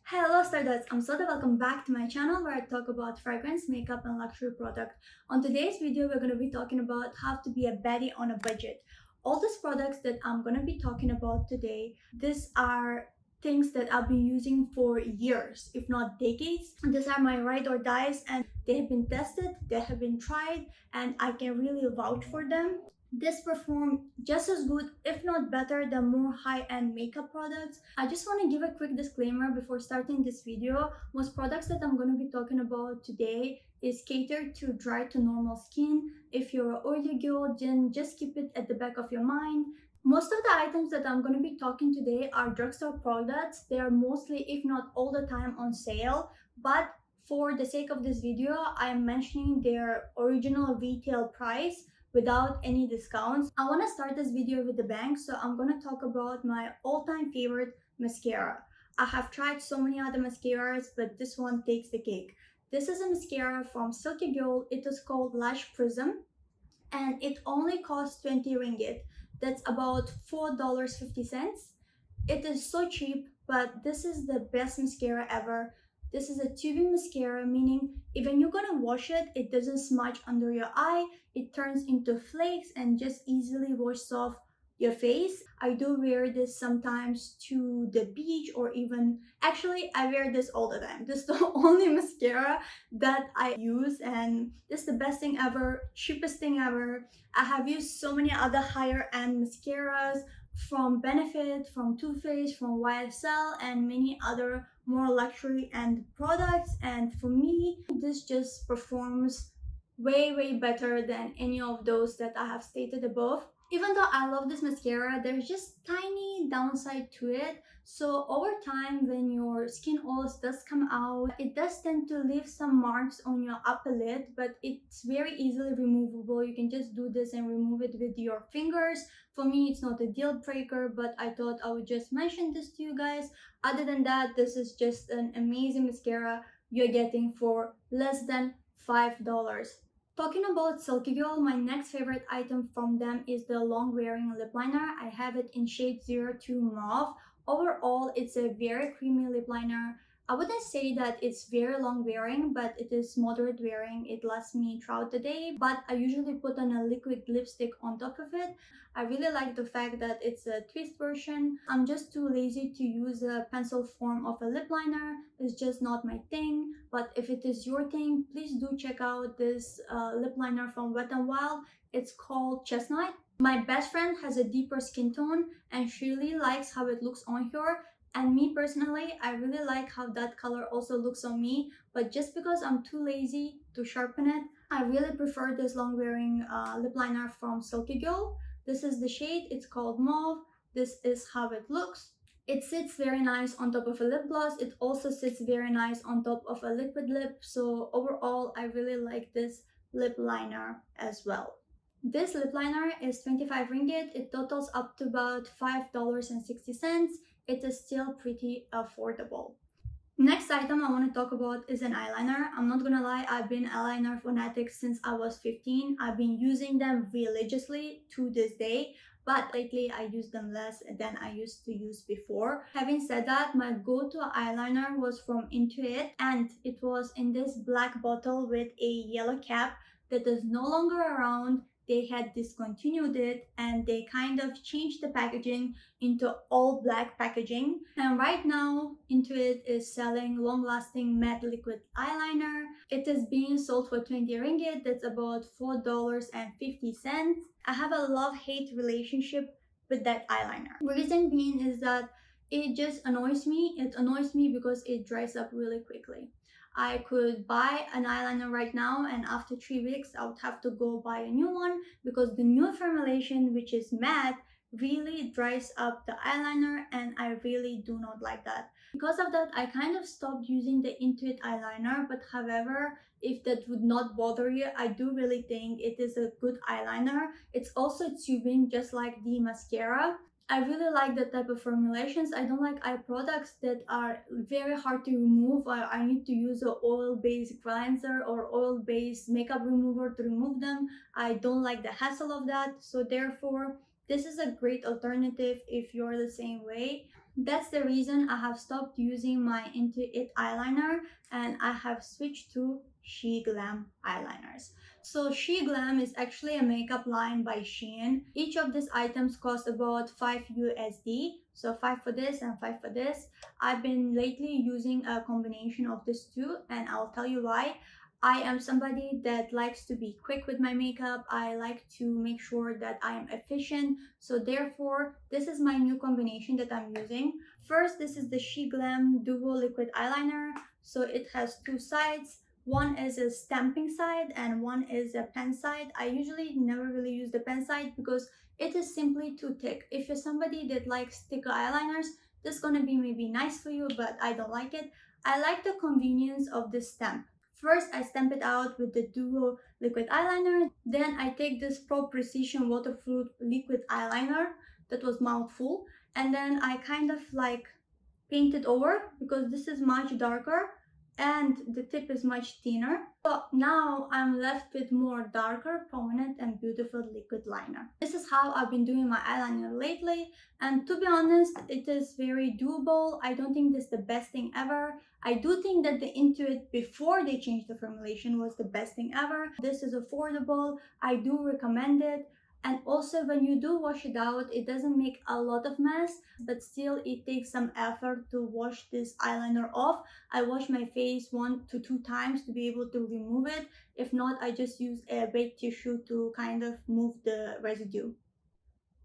Hello Stardust, I'm Soda. Welcome back to my channel where I talk about fragrance, makeup and luxury product. On today's video, we're going to be talking about how to be a baddie on a budget. All these products that I'm going to be talking about today, these are things that I've been using for years, if not decades. These are my ride or dies and they have been tested, they have been tried, and I can really vouch for them. This perform just as good, if not better, than more high-end makeup products. I just want to give a quick disclaimer before starting this video. Most products that I'm going to be talking about today is catered to dry to normal skin. If you're an oily girl, then just keep it at the back of your mind. Most of the items that I'm going to be talking today are drugstore products. They are mostly, if not all the time, on sale, but for the sake of this video, I am mentioning their original retail price without any discounts. I want to start this video with a bang, so I'm going to talk about my all-time favorite mascara. I have tried so many other mascaras, but this one takes the cake. This is a mascara from Silkygirl. It is called Lash Prism and it only costs 20 ringgit. That's about $4.50. It is so cheap, but this is the best mascara ever. This is a tubing mascara, meaning even you're gonna wash it, it doesn't smudge under your eye, it turns into flakes and just easily washes off your face. I do wear this sometimes to the beach, or even actually I wear this all the time. This is the only mascara that I use, and this is the best thing ever, cheapest thing ever. I have used so many other higher end mascaras from Benefit, from Too Faced, from YSL, and many other more luxury end products, and for me this just performs way better than any of those that I have stated above. Even though I love this mascara, there's just tiny downside to it. So over time, when your skin oils does come out, it does tend to leave some marks on your upper lid, but it's very easily removable. You can just do this and remove it with your fingers. For me, it's not a deal breaker, but I thought I would just mention this to you guys. Other than that, this is just an amazing mascara you're getting for less than $5. Talking about Silkygirl, my next favorite item from them is the long wearing lip liner. I have it in shade 02 Mauve. Overall, it's a very creamy lip liner. I wouldn't say that it's very long wearing, but it is moderate wearing. It lasts me throughout the day, but I usually put on a liquid lipstick on top of it. I really like the fact that it's a twist version. I'm just too lazy to use a pencil form of a lip liner. It's just not my thing, but if it is your thing, please do check out this lip liner from Wet n Wild. It's called Chestnut. My best friend has a deeper skin tone and she really likes how it looks on her. And me personally, I really like how that color also looks on me, but just because I'm too lazy to sharpen it, I really prefer this long wearing lip liner from Silkygirl. This is the shade, it's called Mauve. This is how it looks. It sits very nice on top of a lip gloss. It also sits very nice on top of a liquid lip. So overall, I really like this lip liner as well. This lip liner is 25 ringgit. It totals up to about $5.60. It is still pretty affordable. Next item I want to talk about is an eyeliner. I'm not gonna lie, I've been eyeliner fanatic since I was 15. I've been using them religiously to this day, but lately I use them less than I used to use before. Having said that, my go-to eyeliner was from Intuit, and it was in this black bottle with a yellow cap that is no longer around. They had discontinued it and they kind of changed the packaging into all black packaging. And right now, Intuit is selling long-lasting matte liquid eyeliner. It is being sold for 20 ringgit. That's about $4.50. I have a love-hate relationship with that eyeliner. Reason being is that it just annoys me. It annoys me because it dries up really quickly. I could buy an eyeliner right now and after 3 weeks I would have to go buy a new one because the new formulation, which is matte, really dries up the eyeliner and I really do not like that. Because of that, I kind of stopped using the Intuit eyeliner, but however, if that would not bother you, I do really think it is a good eyeliner. It's also tubing just like the mascara. I really like that type of formulations. I don't like eye products that are very hard to remove. I need to use an oil-based cleanser or oil-based makeup remover to remove them. I don't like the hassle of that. So therefore, this is a great alternative if you're the same way. That's the reason I have stopped using my Into It eyeliner and I have switched to She Glam eyeliners. So She Glam is actually a makeup line by Shein. Each of these items cost about 5 USD. So 5 for this and 5 for this. I've been lately using a combination of these two and I'll tell you why. I am somebody that likes to be quick with my makeup. I like to make sure that I am efficient. So therefore, this is my new combination that I'm using. First, this is the She Glam Duo Liquid Eyeliner. So it has two sides. One is a stamping side and one is a pen side. I usually never really use the pen side because it is simply too thick. If you're somebody that likes thicker eyeliners, this is gonna be maybe nice for you, but I don't like it. I like the convenience of this stamp. First, I stamp it out with the Duo liquid eyeliner. Then I take this Pro Precision Waterproof liquid eyeliner that was mouthful. And then I kind of like paint it over because this is much darker and the tip is much thinner. So now I'm left with more darker, prominent and beautiful liquid liner. This is how I've been doing my eyeliner lately, and to be honest, it is very doable. I don't think this is the best thing ever. I do think that the Into It before they changed the formulation was the best thing ever. This is affordable. I do recommend it. And also when you do wash it out, it doesn't make a lot of mess, but still it takes some effort to wash this eyeliner off. I wash my face 1 to 2 times to be able to remove it. If not, I just use a wet tissue to kind of move the residue.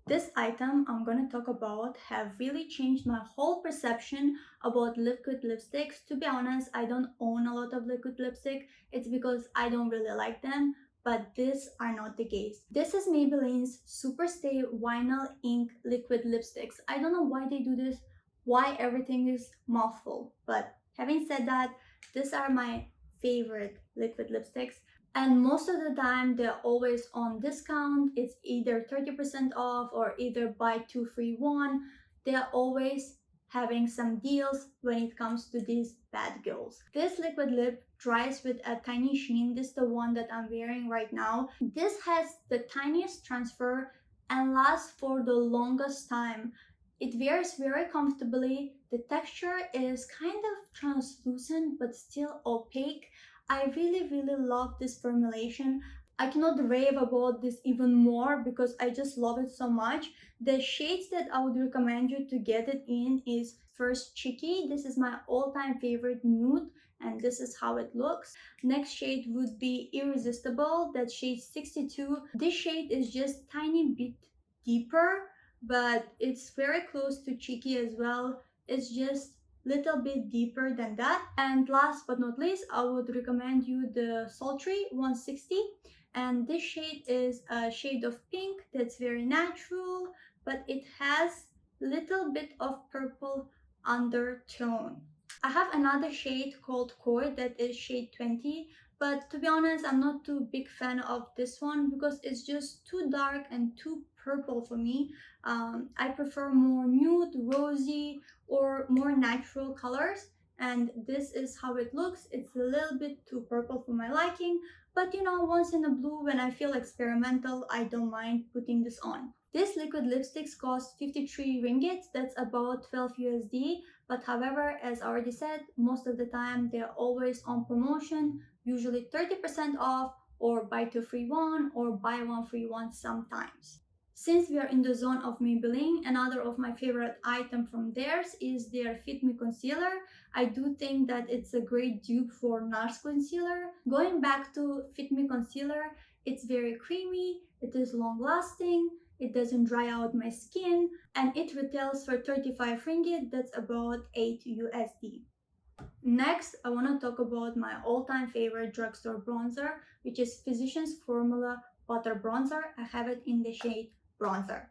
This item I'm gonna talk about have really changed my whole perception about liquid lipsticks. To be honest, I don't own a lot of liquid lipstick. It's because I don't really like them. But these are not the case. This is Maybelline's Superstay Vinyl Ink Liquid Lipsticks. I don't know why they do this, why everything is mouthful. But having said that, these are my favorite liquid lipsticks. And most of the time, they're always on discount. It's either 30% off or either buy 2 free 1. They're always having some deals when it comes to these bad girls. This liquid lip dries with a tiny sheen. This is the one that I'm wearing right now. This has the tiniest transfer and lasts for the longest time. It wears very comfortably. The texture is kind of translucent but still opaque. I really love this formulation. I cannot rave about this even more because I just love it so much. The shades that I would recommend you to get it in is first Cheeky. This is my all-time favorite nude and this is how it looks. Next shade would be Irresistible, that's shade 62. This shade is just tiny bit deeper, but it's very close to Cheeky as well. It's just little bit deeper than that. And last but not least, I would recommend you the Sultry 160. And this shade is a shade of pink that's very natural, but it has little bit of purple undertone. I have another shade called Koi that is shade 20, but to be honest, I'm not too big fan of this one because it's just too dark and too purple for me. I prefer more nude, rosy, or more natural colors. And this is how it looks. It's a little bit too purple for my liking, but you know, once in a blue, when I feel experimental, I don't mind putting this on. This liquid lipsticks cost 53 ringgit, that's about 12 USD, but however, as I already said, most of the time they're always on promotion, usually 30% off, or buy 2 free 1, or buy 1 free 1 sometimes. Since we are in the zone of Maybelline, another of my favorite item from theirs is their Fit Me Concealer. I do think that it's a great dupe for NARS Concealer. Going back to Fit Me Concealer, it's very creamy, it is long lasting, it doesn't dry out my skin, and it retails for 35 ringgit, that's about 8 USD. Next, I want to talk about my all-time favorite drugstore bronzer, which is Physicians Formula Butter Bronzer. I have it in the shade Bronzer.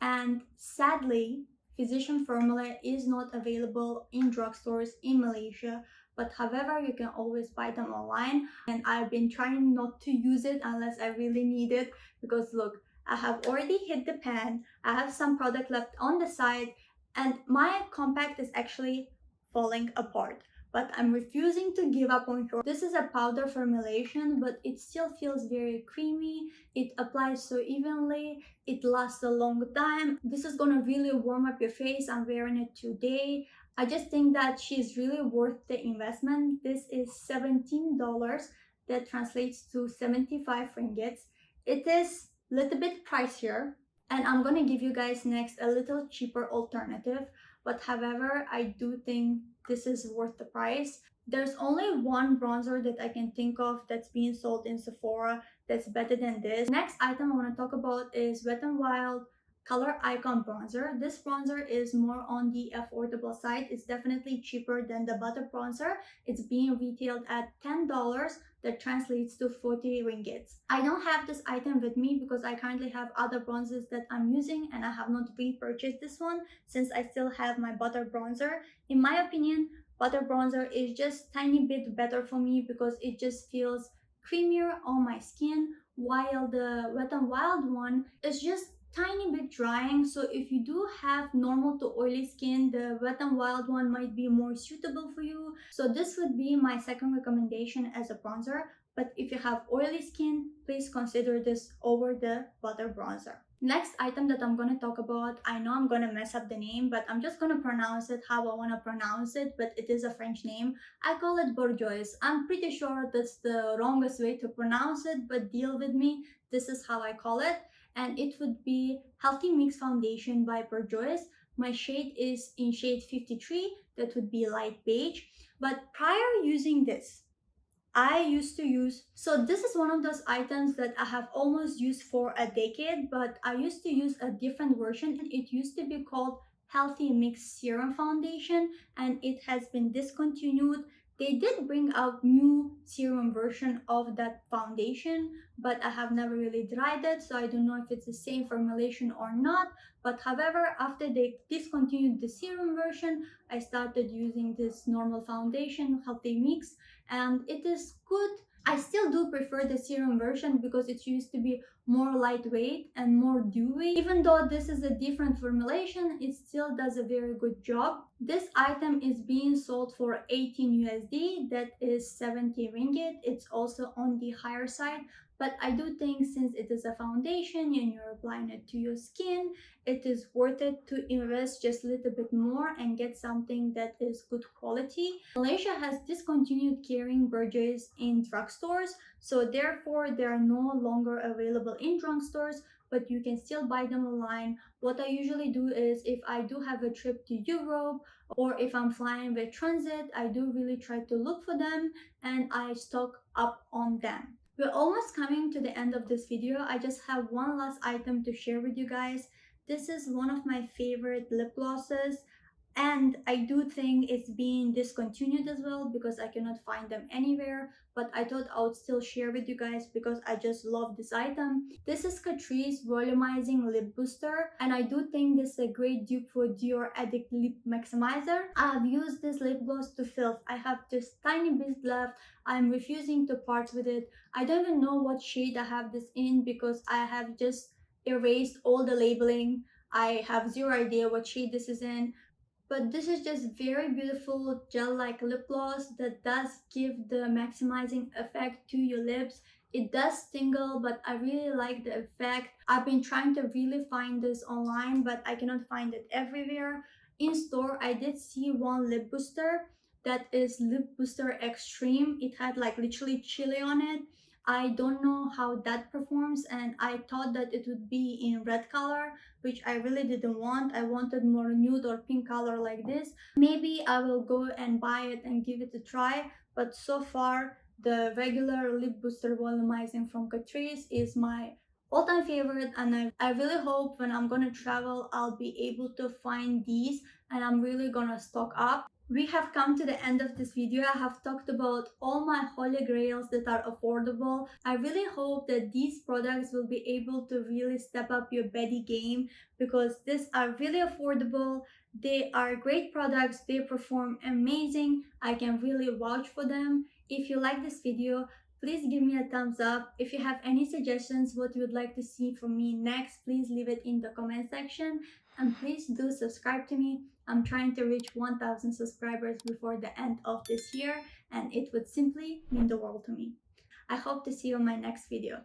And sadly, Physician Formula is not available in drugstores in Malaysia, but however, you can always buy them online. And I've been trying not to use it unless I really need it because look, I have already hit the pan, I have some product left on the side, and my compact is actually falling apart. but I'm refusing to give up on her. This is a powder formulation, but it still feels very creamy. It applies so evenly. It lasts a long time. This is gonna really warm up your face. I'm wearing it today. I just think that she's really worth the investment. This is $17. That translates to 75 ringgits. It is a little bit pricier, and I'm gonna give you guys next a little cheaper alternative, but however, I do think this is worth the price. There's only one bronzer that I can think of that's being sold in Sephora that's better than this. Next item I want to talk about is Wet n Wild Color Icon Bronzer. This bronzer is more on the affordable side. It's definitely cheaper than the butter bronzer. It's being retailed at $10. That translates to 40 ringgits. I don't have this item with me because I currently have other bronzers that I'm using and I have not repurchased this one since I still have my butter bronzer. In my opinion, butter bronzer is just tiny bit better for me because it just feels creamier on my skin, while the Wet n Wild one is just tiny bit drying. So if you do have normal to oily skin, the Wet n Wild one might be more suitable for you. So this would be my second recommendation as a bronzer. But if you have oily skin, please consider this over the butter bronzer. Next item that I'm going to talk about, I know I'm going to mess up the name, but I'm just going to pronounce it how I want to pronounce it, but it is a French name. I call it Bourjois. I'm pretty sure that's the wrongest way to pronounce it, but deal with me. This is how I call it. And it would be Healthy Mix Foundation by Bourjois. My shade is in shade 53. That would be light beige. But prior using this, I used to use, so this is one of those items that I have almost used for a decade, but I used to use a different version. It used to be called Healthy Mix Serum Foundation, and it has been discontinued. They did bring out new serum version of that foundation, but I have never really tried it, so I don't know if it's the same formulation or not. But however, after they discontinued the serum version, I started using this normal foundation, Healthy Mix, and it is good. I still do prefer the serum version because it used to be more lightweight and more dewy. Even though this is a different formulation, it still does a very good job. This item is being sold for 18 USD, that is 70 ringgit. It's also on the higher side, but I do think since it is a foundation and you're applying it to your skin, it is worth it to invest just a little bit more and get something that is good quality. Malaysia has discontinued carrying Bourjois in drugstores, so therefore they are no longer available in drugstores, but you can still buy them online. What I usually do is if I do have a trip to Europe or if I'm flying with transit, I do really try to look for them and I stock up on them. We're almost coming to the end of this video. I just have one last item to share with you guys. This is one of my favorite lip glosses, and I do think it's being discontinued as well because I cannot find them anywhere, but I thought I would still share with you guys because I just love this item. This is Catrice Volumizing Lip Booster, and I do think this is a great dupe for Dior Addict Lip Maximizer. I've used this lip gloss to filth. I have just tiny bit left. I'm refusing to part with it. I don't even know what shade I have this in because I have just erased all the labeling. I have zero idea what shade this is in, but this is just very beautiful gel-like lip gloss that does give the maximizing effect to your lips. It does tingle, but I really like the effect. I've been trying to really find this online, but I cannot find it everywhere. In store, I did see one lip booster that is Lip Booster Extreme. It had like literally chili on it. I don't know how that performs, and I thought that it would be in red color, which I really didn't want. I wanted more nude or pink color like this. Maybe I will go and buy it and give it a try, but so far the regular lip booster volumizing from Catrice is my all-time favorite, and I really hope when I'm gonna travel I'll be able to find these and I'm really gonna stock up. We have come to the end of this video. I have talked about all my holy grails that are affordable. I really hope that these products will be able to really step up your Baddie game because these are really affordable. They are great products. They perform amazing. I can really vouch for them. If you like this video, please give me a thumbs up. If you have any suggestions what you would like to see from me next, please leave it in the comment section. And please do subscribe to me. I'm trying to reach 1,000 subscribers before the end of this year, and it would simply mean the world to me. I hope to see you in my next video.